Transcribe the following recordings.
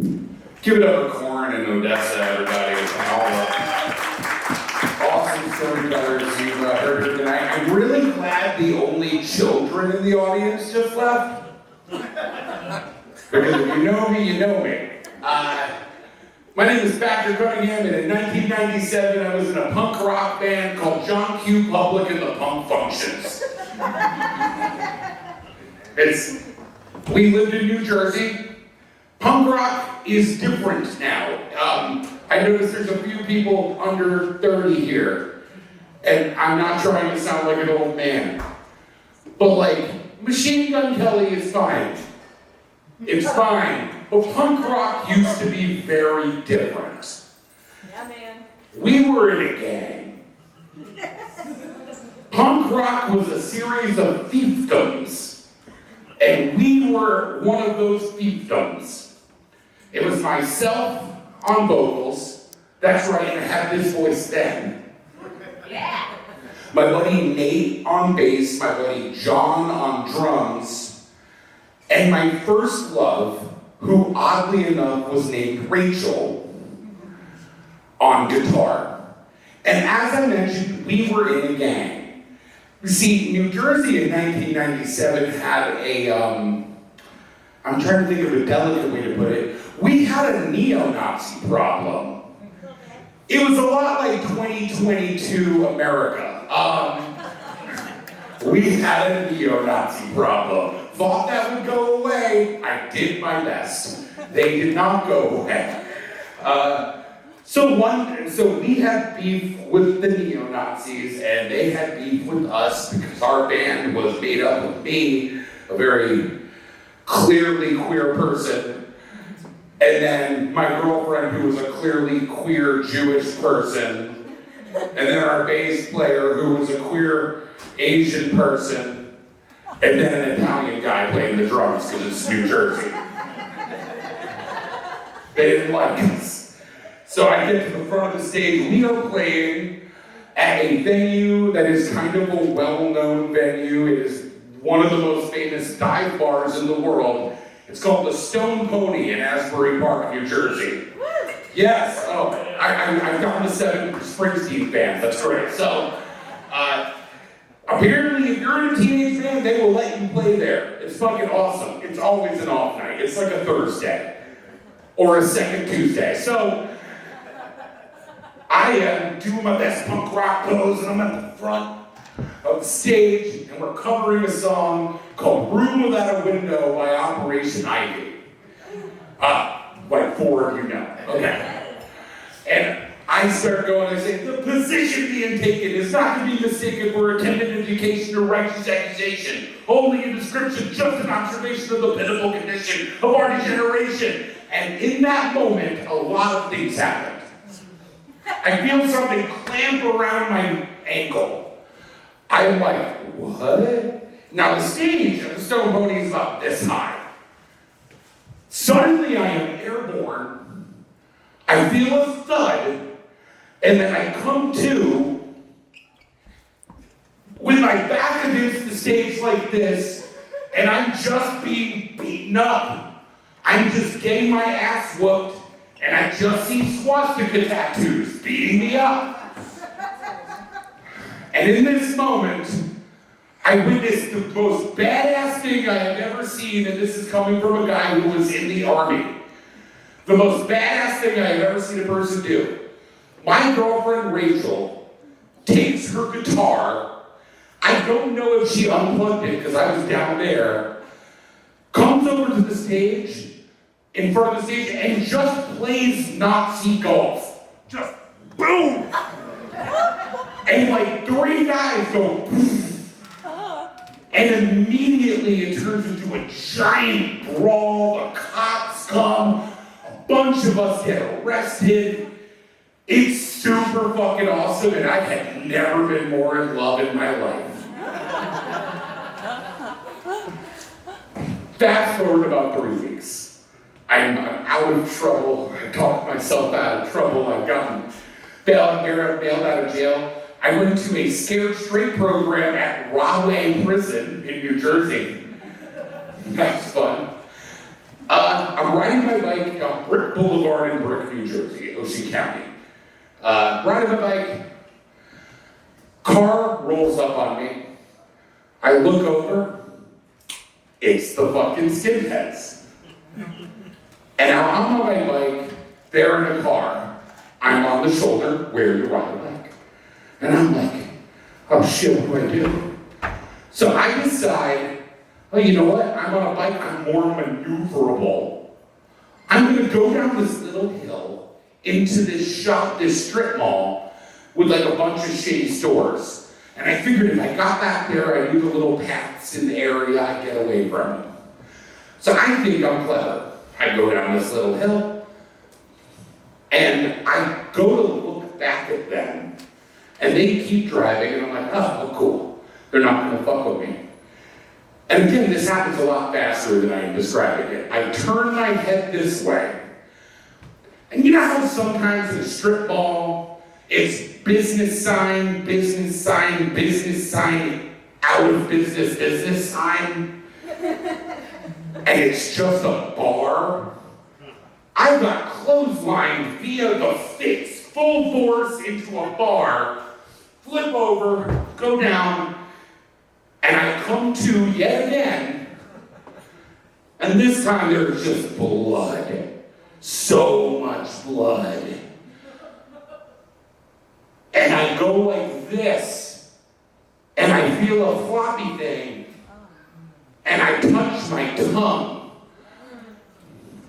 Give it up for Corn and Odessa, everybody, and all the awesome storytellers you've heard here tonight. I'm really glad the only children in the audience just left. Because if you know me, you know me. My name is Patrick Cunningham, and in 1997 I was in a punk rock band called John Q. Public and the Punk Functions. We lived in New Jersey. Punk rock is different now. I noticed there's a few people under 30 here, and I'm not trying to sound like an old man, but like, Machine Gun Kelly is fine. It's fine. But punk rock used to be very different. Yeah, man. We were in a gang. Punk rock was a series of fiefdoms, and we were one of those fiefdoms. It was myself on vocals. That's right, I had this voice then. Yeah. My buddy Nate on bass, my buddy John on drums, and my first love, who oddly enough was named Rachel, on guitar. And as I mentioned, we were in a gang. You see, New Jersey in 1997 had I'm trying to think of a delicate way to put it. We had a neo-Nazi problem. It was a lot like 2022 America. We had a neo-Nazi problem. Thought that would go away. I did my best. They did not go away. So we had beef with the neo-Nazis, and they had beef with us because our band was made up of me, a very clearly queer person, and then my girlfriend, who was a clearly queer Jewish person, and then our bass player, who was a queer Asian person, and then an Italian guy playing the drums because it's New Jersey. They didn't like us. So I get to the front of the stage. We are playing at a venue that is kind of a well-known venue. It is one of the most famous dive bars in the world. It's called the Stone Pony in Asbury Park, New Jersey. Yes, I've gotten to 7 Springsteen fans, that's great. So, apparently if you're in a teenage band, they will let you play there. It's fucking awesome. It's always an off night. It's like a Thursday. Or a second Tuesday. So, I am doing my best punk rock pose, and I'm at the front of the stage, and we're covering a song called Room Without a Window by Operation Ivy. Like 4 of you know. Okay. And I start going, I say, the position being taken is not to be mistaken for attended education or righteous accusation, only a description, just an observation of the pitiful condition of our degeneration. And in that moment, a lot of things happened. I feel something clamp around my ankle. I'm like, what? Now the stage of the Stone Pony is about this high. Suddenly I am airborne. I feel a thud, and then I come to with my back against the stage like this, and I'm just being beaten up. I'm just getting my ass whooped, and I just see swastika tattoos beating me up. And in this moment, I witnessed the most badass thing I have ever seen, and this is coming from a guy who was in the army. The most badass thing I have ever seen a person do. My girlfriend, Rachel, takes her guitar. I don't know if she unplugged it because I was down there. Comes over to the stage, in front of the stage, and just plays Nazi golf. Just boom! And like 3 guys go poof. And immediately it turns into a giant brawl. The cops come. A bunch of us get arrested. It's super fucking awesome, and I had never been more in love in my life. Fast forward about 3 weeks. I'm out of trouble. I talked myself out of trouble. I've gotten bailed out of jail. I went to a Scared Straight program at Rahway Prison in New Jersey. That's fun. I'm riding my bike on Brick Boulevard in Brick, New Jersey, Ocean County. Riding my bike, car rolls up on me. I look over, it's the fucking skinheads. And I'm on my bike, they're in a car. I'm on the shoulder where you ride a bike. And I'm like, oh shit, what do I do? So I decide, oh, you know what? I'm on a bike, I'm more maneuverable. I'm gonna go down this little hill into this shop, this strip mall, with like a bunch of shitty stores. And I figured if I got back there, I knew the little paths in the area, I'd get away from them. So I think I'm clever. I go down this little hill, and I go to look back at them, and they keep driving, and I'm like, oh, cool. They're not gonna fuck with me. And again, this happens a lot faster than I am describing it. I turn my head this way, and you know how sometimes in a strip mall, it's business sign, business sign, business sign, out of business, business sign? And it's just a bar. I got clotheslined via the fix, full force into a bar, flip over, go down, and I come to yet again. And this time there's just blood. So much blood. And I go like this, and I feel a floppy thing. And I touch my tongue.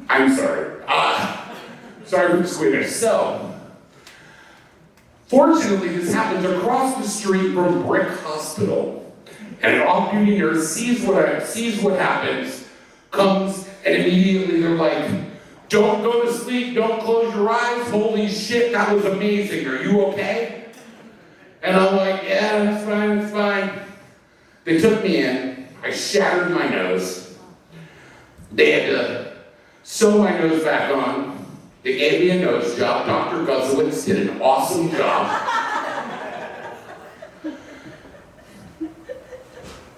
I'm sorry. Sorry for the squeamish. So, fortunately, this happens across the street from Brick Hospital. And an off-duty nurse sees what happens, comes, and immediately they're like, don't go to sleep, don't close your eyes, holy shit, that was amazing, are you okay? And I'm like, yeah, that's fine, it's fine. They took me in. I shattered my nose. They had to sew my nose back on. They gave me a nose job. Dr. Guzowitz did an awesome job.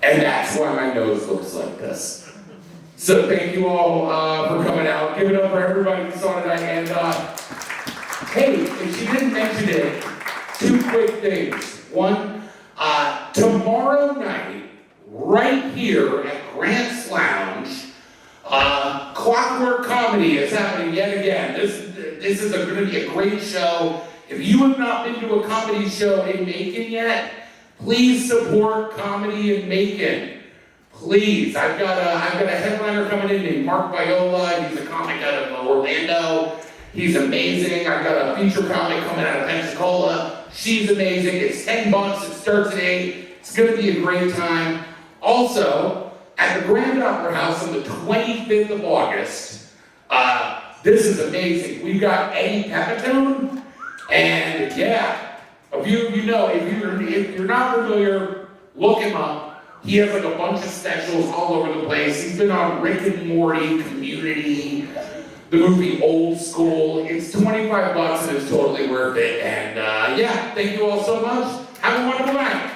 And that's why my nose looks like this. So thank you all for coming out. Give it up for everybody who saw tonight. And hey, if she didn't mention it, two quick things. One, tomorrow night, right here at Grant's Lounge, Clockwork Comedy is happening yet again. This is going to be a great show. If you have not been to a comedy show in Macon yet, please support comedy in Macon. Please. I've got a headliner coming in named Mark Viola. He's a comic out of Orlando. He's amazing. I've got a feature comic coming out of Pensacola. She's amazing. It's $10. It starts at 8. It's going to be a great time. Also, at the Grand Opera House on the 25th of August, this is amazing. We've got Eddie Pepitone, and yeah, a few of you know, if you're not familiar, look him up. He has like a bunch of specials all over the place. He's been on Rick and Morty, Community, the movie Old School. It's $25 and it's totally worth it. And yeah, thank you all so much. Have a wonderful night.